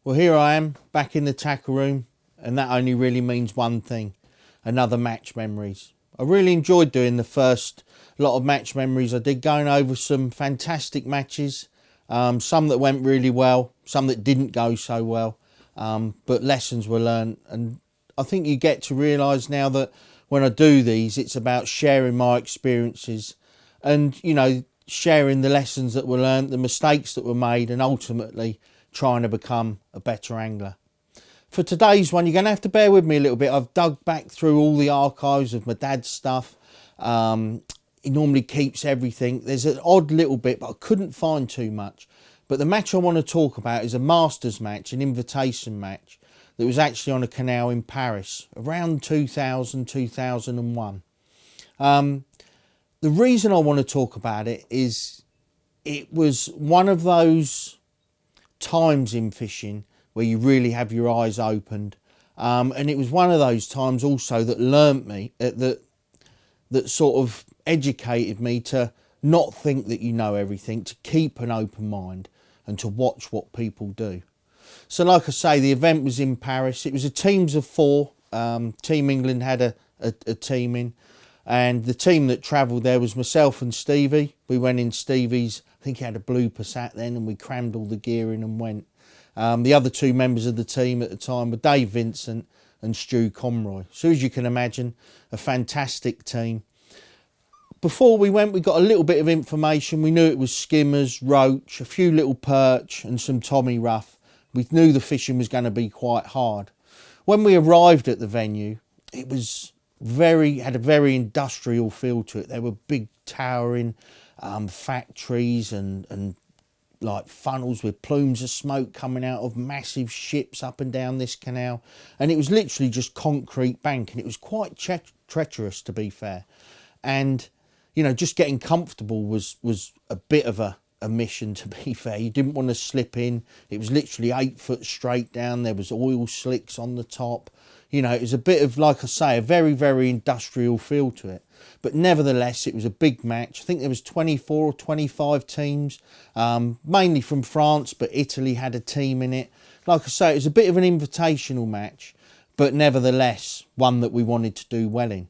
Well, here I am back in the tackle room, and that only really means one thing: another match memories. I really enjoyed doing the first lot of match memories I did, going over some fantastic matches, some that went really well, some that didn't go so well, but lessons were learned. And I think you get to realise now that when I do these, it's about sharing my experiences and, sharing the lessons that were learned, the mistakes that were made, and ultimately trying to become a better angler. For today's one, you're going to have to bear with me a little bit. I've dug back through all the archives of my dad's stuff. He normally keeps everything. There's an odd little bit, but I couldn't find too much. But the match I want to talk about is a Masters match, an invitation match that was actually on a canal in Paris around 2000, 2001. The reason I want to talk about it is it was one of those times in fishing where you really have your eyes opened, and it was one of those times also that learnt me that sort of educated me to not think that you know everything, to keep an open mind and to watch what people do. So like I say, the event was in Paris. It was a teams of four. Team England had a team in, and the team that travelled there was myself and Stevie. We went in Stevie's, I think he had a blue Passat then, and we crammed all the gear in and went. The other two members of the team at the time were Dave Vincent and Stu Conroy. So as you can imagine, a fantastic team. Before we went, we got a little bit of information. We knew it was skimmers, roach, a few little perch and some Tommy Rough. We knew the fishing was going to be quite hard. When we arrived at the venue, it was had a very industrial feel to it. There were big towering factories and like funnels with plumes of smoke coming out of massive ships up and down this canal, and it was literally just concrete bank, and it was quite treacherous, to be fair. And just getting comfortable was a bit of a mission, to be fair. You didn't want to slip in. It was literally 8 foot straight down. There was oil slicks on the top. It was a bit of, like I say, a very, very industrial feel to it. But nevertheless, it was a big match. I think there was 24 or 25 teams, mainly from France, but Italy had a team in it. Like I say, it was a bit of an invitational match, but nevertheless, one that we wanted to do well in.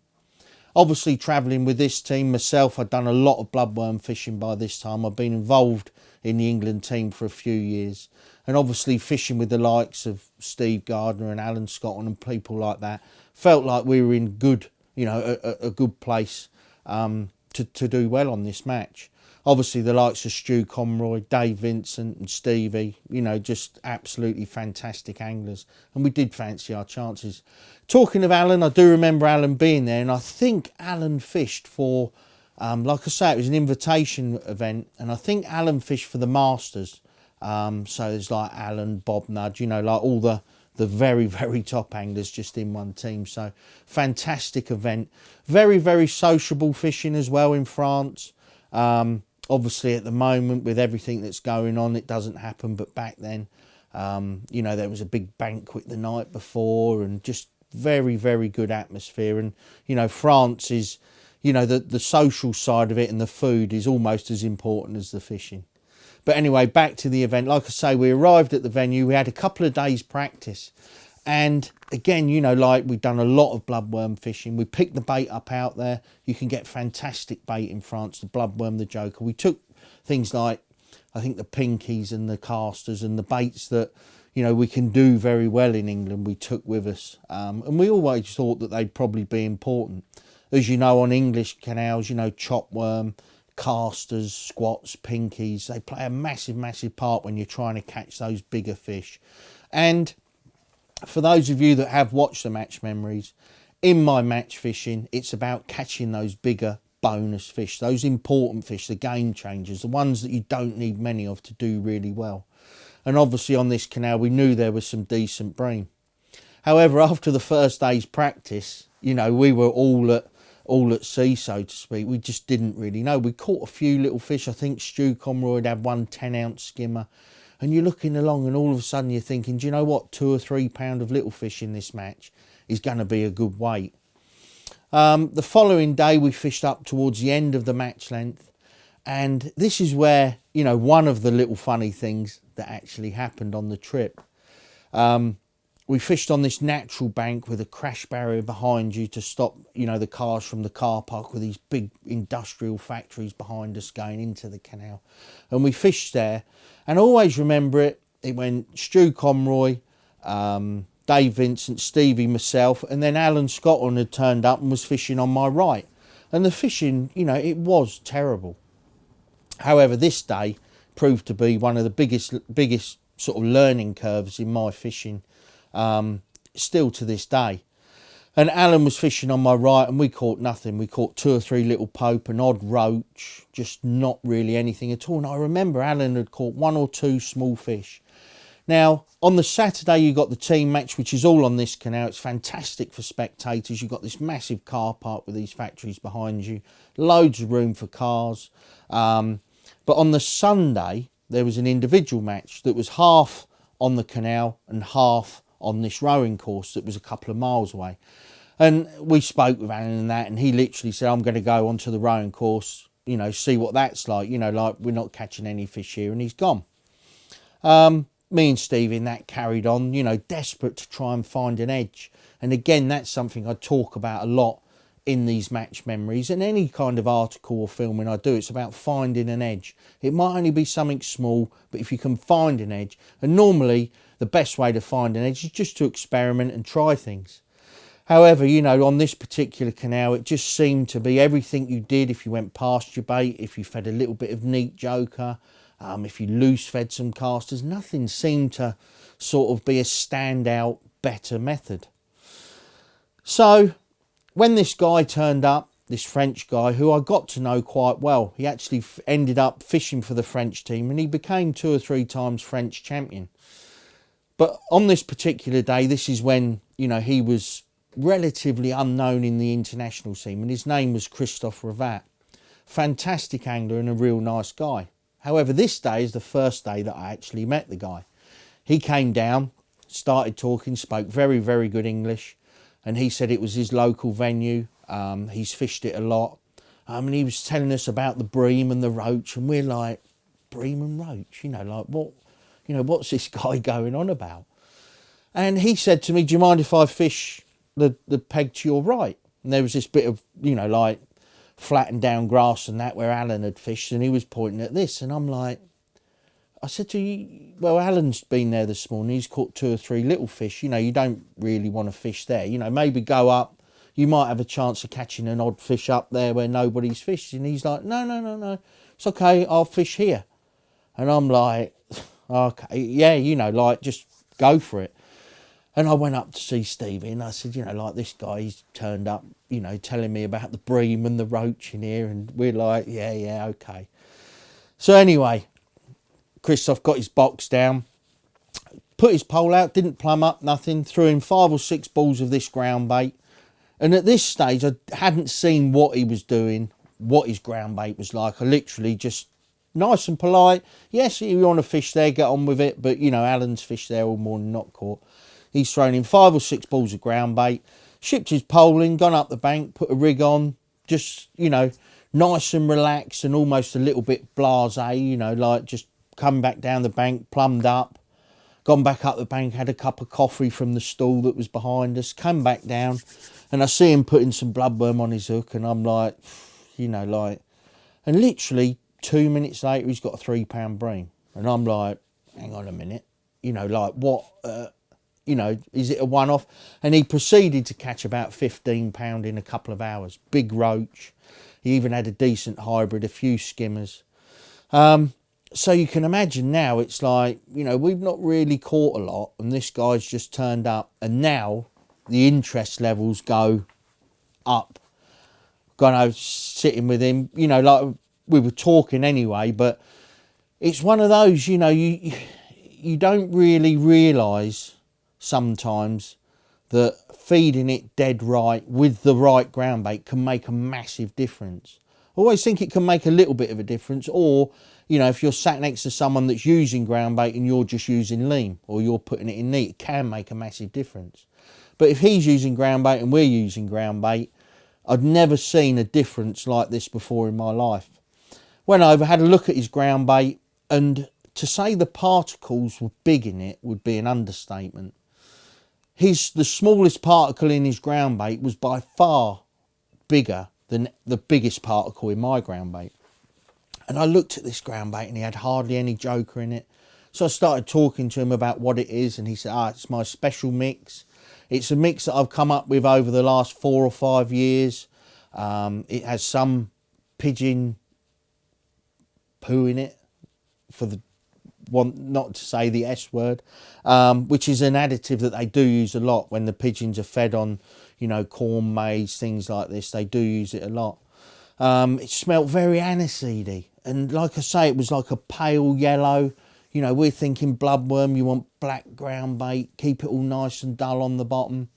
Obviously, travelling with this team, myself, I'd done a lot of bloodworm fishing by this time. I've been involved in the England team for a few years. And obviously fishing with the likes of Steve Gardner and Alan Scotton and people like that, felt like we were in good, a good place to do well on this match. Obviously the likes of Stu Conroy, Dave Vincent and Stevie, just absolutely fantastic anglers. And we did fancy our chances. Talking of Alan, I do remember Alan being there, and I think Alan fished for, like I say, it was an invitation event, and I think Alan fished for the Masters. So there's like Alan, Bob Nudge, like all the very, very top anglers just in one team. So fantastic event. Very, very sociable fishing as well in France. Obviously at the moment with everything that's going on, it doesn't happen. But back then, there was a big banquet the night before, and just very, very good atmosphere. And, France is, the social side of it, and the food is almost as important as the fishing. But anyway, back to the event. Like I say, we arrived at the venue. We had a couple of days practice. And again, like we've done a lot of bloodworm fishing. We picked the bait up out there. You can get fantastic bait in France, the bloodworm, the joker. We took things like, I think, the pinkies and the casters and the baits that, we can do very well in England, we took with us. And we always thought that they'd probably be important. As you know, on English canals, chopworm, casters, squats, pinkies, they play a massive, massive part when you're trying to catch those bigger fish. And for those of you that have watched the match memories, in my match fishing, it's about catching those bigger bonus fish, those important fish, the game changers, the ones that you don't need many of to do really well. And obviously on this canal, we knew there was some decent bream. However, after the first day's practice, we were all at sea, so to speak. We just didn't really know. We caught a few little fish. I think Stu Conroy had one 10-ounce skimmer. And you're looking along, and all of a sudden you're thinking, do you know what? 2 or 3 pound of little fish in this match is going to be a good weight. The following day, we fished up towards the end of the match length. And this is where, one of the little funny things that actually happened on the trip. We fished on this natural bank with a crash barrier behind you to stop, the cars from the car park, with these big industrial factories behind us going into the canal. And we fished there, and I always remember it. It went Stu Conroy, Dave Vincent, Stevie, myself, and then Alan Scotland had turned up and was fishing on my right. And the fishing, it was terrible. However, this day proved to be one of the biggest sort of learning curves in my fishing, still to this day. And Alan was fishing on my right, and we caught nothing. We caught 2 or 3 little pope, an odd roach, just not really anything at all. And I remember Alan had caught 1 or 2 small fish. Now, on the Saturday, you got the team match, which is all on this canal. It's fantastic for spectators. You've got this massive car park with these factories behind you, loads of room for cars. But on the Sunday, there was an individual match that was half on the canal and half on this rowing course that was a couple of miles away. And we spoke with Alan and that, and he literally said, I'm going to go onto the rowing course, see what that's like, like we're not catching any fish here, and he's gone. Me and Steve in that carried on, desperate to try and find an edge. And again, that's something I talk about a lot in these match memories, and any kind of article or filming I do. It's about finding an edge. It might only be something small, but if you can find an edge, and normally the best way to find an edge is just to experiment and try things. However, on this particular canal, it just seemed to be everything you did. If you went past your bait, if you fed a little bit of neat joker, if you loose fed some casters, nothing seemed to sort of be a standout better method. So when this guy turned up, this French guy, who I got to know quite well, he actually ended up fishing for the French team, and he became 2 or 3 times French champion. But on this particular day, this is when, he was relatively unknown in the international scene, and his name was Christoph. Fantastic angler and a real nice guy. However, this day is the first day that I actually met the guy. He came down, started talking, spoke very, very good English, and he said it was his local venue. He's fished it a lot. And he was telling us about the bream and the roach, and we're like, bream and roach? Like what? What's this guy going on about? And he said to me, do you mind if I fish the peg to your right? And there was this bit of, like flattened down grass and that where Alan had fished, and he was pointing at this, and I'm like, I said to you, well, Alan's been there this morning, he's caught 2 or 3 little fish, you don't really want to fish there, maybe go up, you might have a chance of catching an odd fish up there where nobody's fished. And he's like, no, it's okay, I'll fish here. And I'm like, okay, yeah, like just go for it. And I went up to see Stevie, and I said, like this guy, he's turned up, telling me about the bream and the roach in here. And we're like, yeah, okay. So anyway, Christoph got his box down, put his pole out, didn't plumb up, nothing, threw in 5 or 6 balls of this ground bait. And at this stage, I hadn't seen what he was doing, what his ground bait was like. I literally just, nice and polite, yes, you want to fish there, get on with it. But, Alan's fished there all morning, not caught. He's thrown in 5 or 6 balls of ground bait, shipped his pole in, gone up the bank, put a rig on, just, nice and relaxed and almost a little bit blasé, like just come back down the bank, plumbed up, gone back up the bank, had a cup of coffee from the stall that was behind us, come back down, and I see him putting some bloodworm on his hook, and I'm like, and literally 2 minutes later, he's got a 3-pound bream. And I'm like, hang on a minute, like what, is it a one-off? And he proceeded to catch about 15 pound in a couple of hours. Big roach. He even had a decent hybrid, a few skimmers. So you can imagine now, it's like, we've not really caught a lot, and this guy's just turned up, and now the interest levels go up. Sitting with him, like we were talking anyway, but it's one of those, you don't really realise sometimes that feeding it dead right with the right ground bait can make a massive difference. I always think it can make a little bit of a difference, or if you're sat next to someone that's using ground bait and you're just using lean, or you're putting it in neat, it can make a massive difference. But if he's using ground bait and we're using ground bait, I'd never seen a difference like this before in my life. Went over, had a look at his ground bait, and to say the particles were big in it would be an understatement. The smallest particle in his ground bait was by far bigger than the biggest particle in my ground bait. And I looked at this ground bait and he had hardly any joker in it. So I started talking to him about what it is, and he said, it's my special mix. It's a mix that I've come up with over the last 4 or 5 years. It has some pigeon poo in it, for the one, not to say the S word, which is an additive that they do use a lot when the pigeons are fed on, you know, corn, maize, things like this. They do use it a lot. It smelled very aniseedy, and like I say, it was like a pale yellow. You know, we're thinking bloodworm, you want black ground bait, keep it all nice and dull on the bottom.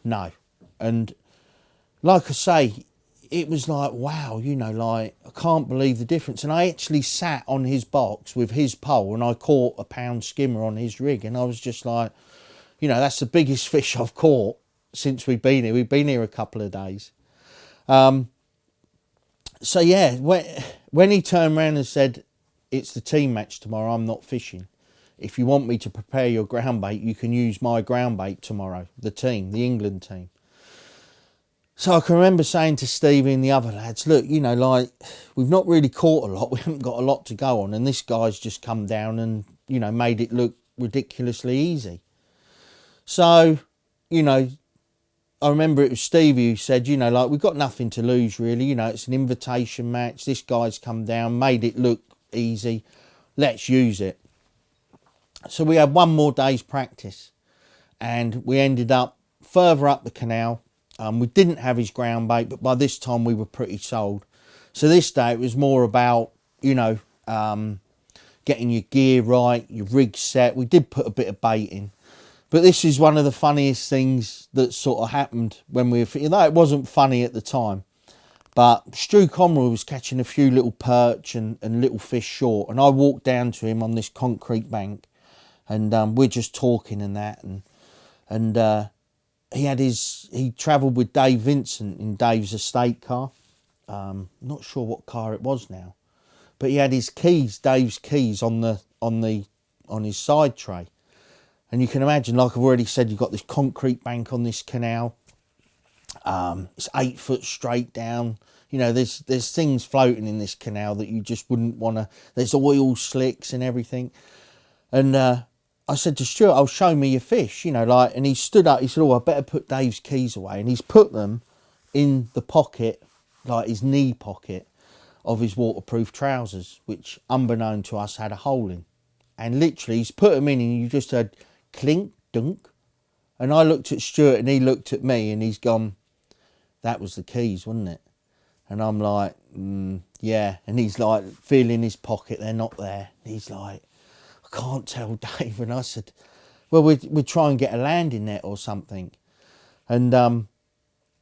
No. And like I say, it was like, wow, you know, like, I can't believe the difference. And I actually sat on his box with his pole and I caught a pound skimmer on his rig. And I was just like, you know, that's the biggest fish I've caught since we've been here. We've been here a couple of days. So yeah, when he turned around and said, it's the team match tomorrow, I'm not fishing. If you want me to prepare your ground bait, you can use my ground bait tomorrow. The team, the England team. So I can remember saying to Stevie and the other lads, look, you know, like, we've not really caught a lot. We haven't got a lot to go on. And this guy's just come down and, you know, made it look ridiculously easy. So, you know, I remember it was Stevie who said, you know, like, we've got nothing to lose, really. You know, it's an invitation match. This guy's come down, made it look easy. Let's use it. So we had one more day's practice. And we ended up further up the canal. We didn't have his ground bait, but by this time we were pretty sold. So this day it was more about, you know, getting your gear right, your rig set. We did put a bit of bait in. But this is one of the funniest things that sort of happened when we were fishing. Though it wasn't funny at the time. But Stu Conroy was catching a few little perch and little fish short. And I walked down to him on this concrete bank. And we're just talking and that. And he travelled with Dave Vincent in Dave's estate car. Not sure what car it was now. But he had his keys, Dave's keys, on his side tray. And you can imagine, like I've already said, you've got this concrete bank on this canal. It's 8 foot straight down. You know, there's things floating in this canal that you just wouldn't want to. There's oil slicks and everything. And I said to Stuart, "Oh, show me your fish." You know, like, and he stood up. He said, "Oh, I better put Dave's keys away." And he's put them in the pocket, like his knee pocket of his waterproof trousers, which, unbeknown to us, had a hole in. And literally, he's put them in, and you just heard clink, dunk. And I looked at Stuart and he looked at me and he's gone, "That was the keys, wasn't it?" And I'm like, yeah. And he's like, feeling his pocket, they're not there. And he's like, "I can't tell, Dave." And I said, "Well, we'd try and get a landing net or something." And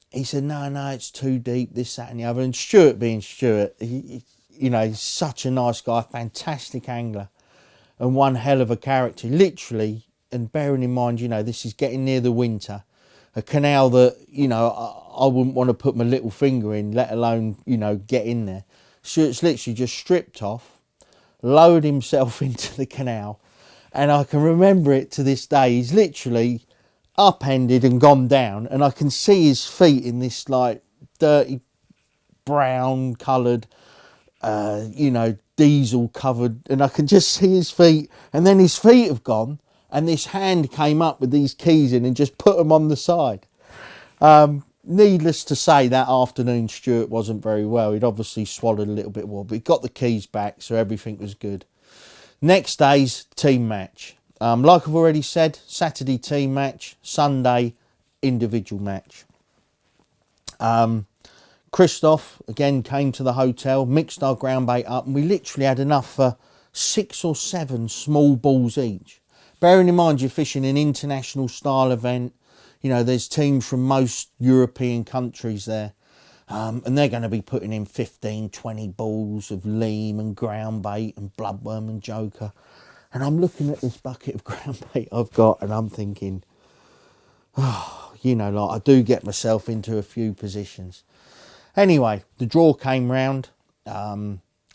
he said, no, it's too deep, this, that and the other. And Stuart being Stuart, he you know, he's such a nice guy, fantastic angler and one hell of a character. Literally, and bearing in mind, you know, this is getting near the winter, a canal that, you know, I wouldn't want to put my little finger in, let alone, you know, get in there. Stuart's literally just stripped off, lowered himself into the canal, and I can remember it to this day. He's literally upended and gone down, and I can see his feet in this like dirty brown coloured, you know, diesel covered, and I can just see his feet, and then his feet have gone, and this hand came up with these keys in and just put them on the side. Needless to say, that afternoon Stuart wasn't very well. He'd obviously swallowed a little bit more, but he got the keys back, so everything was good. Next day's team match. Like I've already said, Saturday team match, Sunday individual match. Christoph, again, came to the hotel, mixed our ground bait up, and we literally had enough for 6 or 7 small balls each. Bearing in mind you're fishing an international style event, you know, there's teams from most European countries there. And they're going to be putting in 15, 20 balls of leam and ground bait and bloodworm and joker. And I'm looking at this bucket of ground bait I've got and I'm thinking, oh, you know, like, I do get myself into a few positions. Anyway, the draw came round.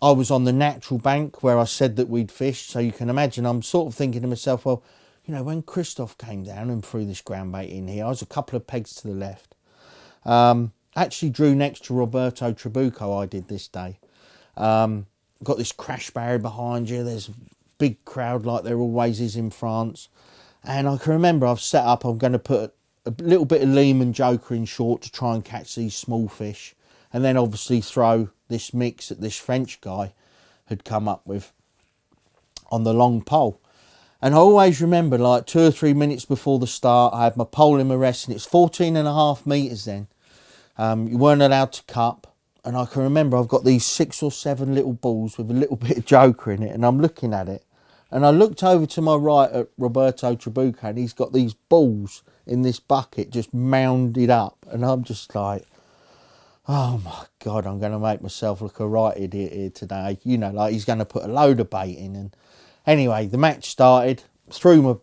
I was on the natural bank where I said that we'd fished. So you can imagine I'm sort of thinking to myself, well, you know, when Christoph came down and threw this ground bait in here, I was a couple of pegs to the left. Actually drew next to Roberto Trabucco I did this day. Got this crash barrier behind you. There's a big crowd like there always is in France. And I can remember I've set up, I'm going to put a little bit of Lehman Joker in short to try and catch these small fish. And then obviously throw this mix that this French guy had come up with on the long pole. And I always remember, like 2 or 3 minutes before the start, I had my pole in my rest, and it's 14.5 metres then. You weren't allowed to cup. And I can remember I've got these 6 or 7 little balls with a little bit of Joker in it, and I'm looking at it. And I looked over to my right at Roberto Trabucco, and he's got these balls in this bucket just mounded up. And I'm just like, oh my God, I'm going to make myself look a right idiot here today. You know, like he's going to put a load of bait in. And anyway, the match started, threw my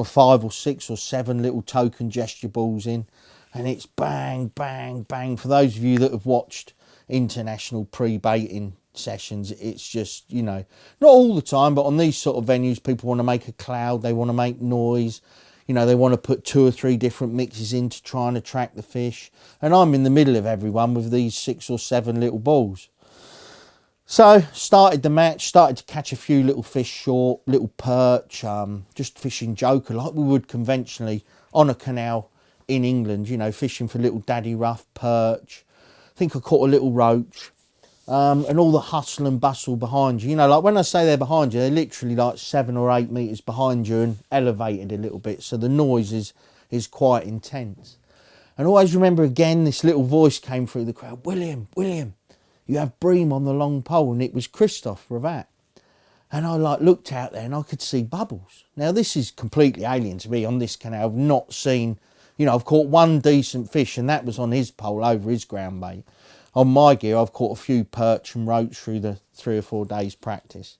5 or 6 or 7 little token gesture balls in. And it's bang, bang, bang. For those of you that have watched international pre-baiting sessions, it's just, you know, not all the time, but on these sort of venues, people want to make a cloud, they want to make noise, you know, they want to put 2 or 3 different mixes in to try and attract the fish. And I'm in the middle of everyone with these 6 or 7 little balls. So started the match, started to catch a few little fish short, little perch, just fishing Joker like we would conventionally on a canal in England, you know, fishing for little daddy rough, perch. I think I caught a little roach. And all the hustle and bustle behind you. You know, like when I say they're behind you, they're literally like 7 or 8 metres behind you and elevated a little bit. So the noise is quite intense. And always remember again, this little voice came through the crowd. William, you have bream on the long pole. And it was Christoph Ravat. And I like looked out there and I could see bubbles. Now this is completely alien to me on this canal. I've not seen, you know, I've caught 1 decent fish and that was on his pole over his ground bait. On my gear, I've caught a few perch and roach through the 3 or 4 days practice.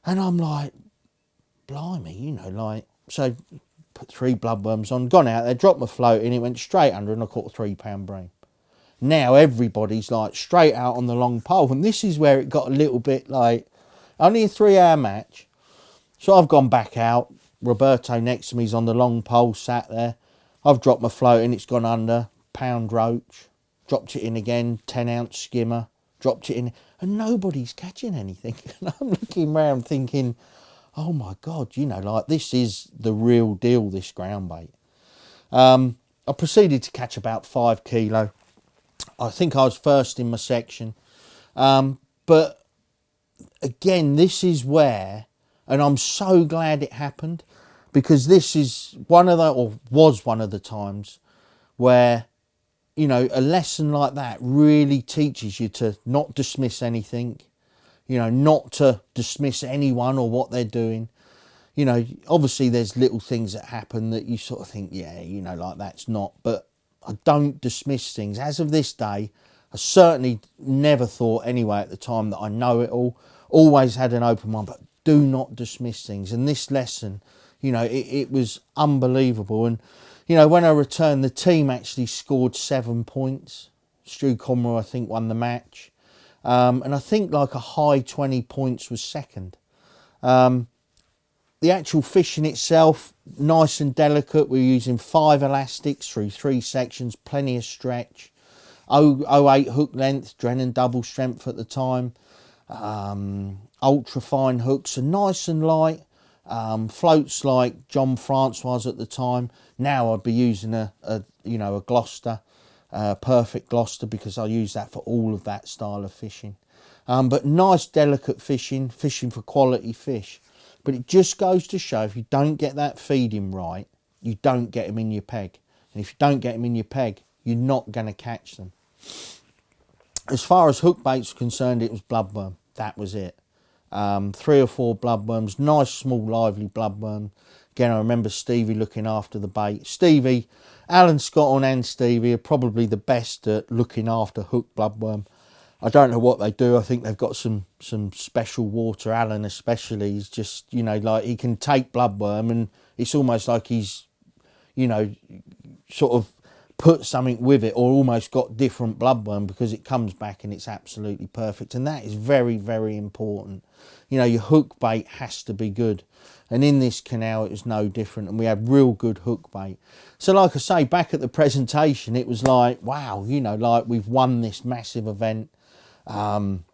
And I'm like, blimey, you know, like, so put 3 bloodworms on, gone out there, dropped my float in, it went straight under and I caught a 3-pound bream. Now everybody's like straight out on the long pole. And this is where it got a little bit like, only a 3-hour match. So I've gone back out. Roberto next to me's on the long pole, sat there. I've dropped my float in, it's gone under, pound roach. Dropped it in again, 10-ounce skimmer, dropped it in, and nobody's catching anything. And I'm looking around thinking, oh my God, you know, like this is the real deal, this ground bait. I proceeded to catch about 5 kilo. I think I was first in my section. But again, this is where, and I'm so glad it happened, because this is one of the, or was one of the times where, you know, a lesson like that really teaches you to not dismiss anything, you know, not to dismiss anyone or what they're doing. You know, obviously there's little things that happen that you sort of think, yeah, you know, like that's not, but I don't dismiss things. As of this day, I certainly never thought anyway at the time that I know it all, always had an open mind, but do not dismiss things. And this lesson, you know, it was unbelievable. And, you know, when I returned, the team actually scored 7 points. Stu Conroy, I think, won the match. And I think like a high 20 points was second. The actual fishing itself, nice and delicate. We're using 5 elastics through 3 sections, plenty of stretch. 0.08 hook length, Drennan double strength at the time. Ultra fine hooks, and nice and light. Floats like John Francois at the time. Now I'd be using a Gloucester, perfect Gloucester, because I use that for all of that style of fishing. But nice delicate fishing for quality fish. But it just goes to show, if you don't get that feeding right, you don't get them in your peg. And if you don't get them in your peg, you're not going to catch them. As far as hook baits are concerned, it was bloodworm. That was it. 3 or 4 bloodworms, nice small lively bloodworm. Again, I remember Stevie looking after the bait. Stevie, Alan Scotton and Stevie are probably the best at looking after hook bloodworm. I don't know what they do. I think they've got some special water. Alan especially, he's just, you know, like he can take bloodworm and it's almost like he's, you know, sort of put something with it, or almost got different bloodworm, because it comes back and it's absolutely perfect. And that is very, very important. You know, your hook bait has to be good. And in this canal, it was no different. And we had real good hook bait. So like I say, back at the presentation, it was like, wow, you know, like we've won this massive event. 7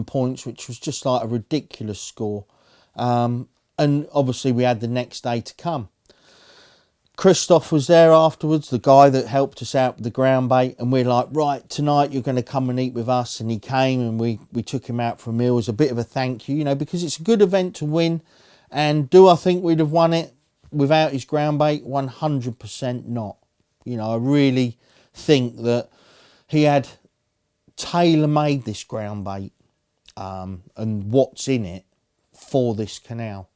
points, which was just like a ridiculous score. And obviously we had the next day to come. Christoph was there afterwards, the guy that helped us out with the ground bait, and we're like, right, tonight you're going to come and eat with us. And he came, and we took him out for a meal as a bit of a thank you, you know, because it's a good event to win. And do I think we'd have won it without his ground bait? 100% not. You know, I really think that he had tailor-made this ground bait and what's in it for this canal.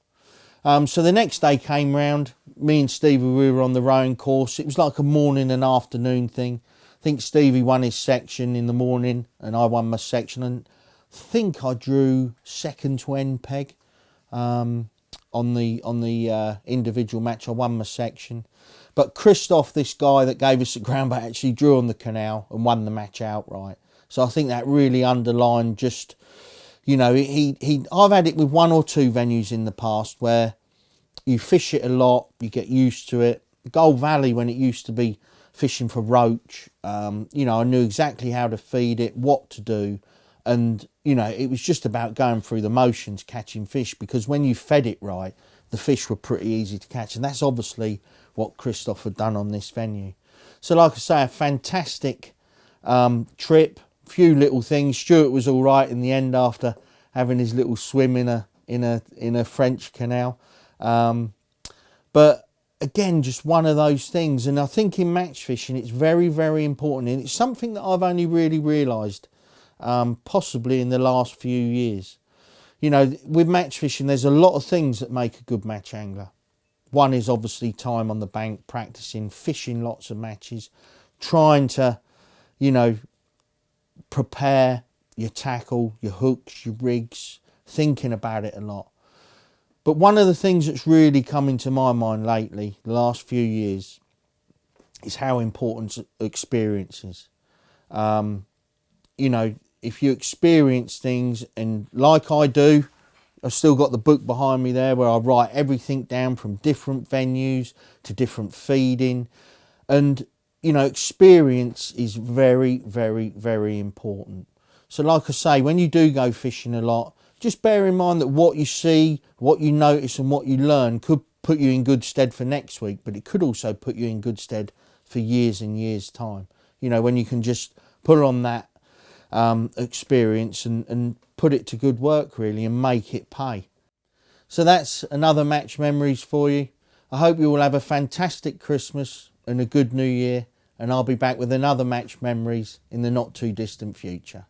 So the next day came round, me and Stevie, we were on the rowing course. It was like a morning and afternoon thing. I think Stevie won his section in the morning and I won my section, and I think I drew second to end peg on the individual match. I won my section. But Christoph, this guy that gave us the ground bait, actually drew on the canal and won the match outright. So I think that really underlined just, you know, I've had it with 1 or 2 venues in the past where you fish it a lot, you get used to it. Gold Valley, when it used to be fishing for roach, you know, I knew exactly how to feed it, what to do. And, you know, it was just about going through the motions, catching fish, because when you fed it right, the fish were pretty easy to catch. And that's obviously what Christoph had done on this venue. So like I say, a fantastic trip. Few little things. Stuart was all right in the end after having his little swim in a French canal. But again, just one of those things. And I think in match fishing, it's very, very important. And it's something that I've only really realised possibly in the last few years. You know, with match fishing, there's a lot of things that make a good match angler. One is obviously time on the bank, practicing, fishing lots of matches, trying to, you know, prepare your tackle, your hooks, your rigs, thinking about it a lot. But one of the things that's really come into my mind lately, the last few years, is how important experience is. You know, if you experience things, and like I do, I've still got the book behind me there where I write everything down from different venues to different feeding. And, you know, experience is very, very, very important. So like I say, when you do go fishing a lot, just bear in mind that what you see, what you notice and what you learn could put you in good stead for next week, but it could also put you in good stead for years and years' time. You know, when you can just put on that experience and put it to good work really and make it pay. So that's another match memories for you. I hope you all have a fantastic Christmas and a good New Year, and I'll be back with another match memories in the not too distant future.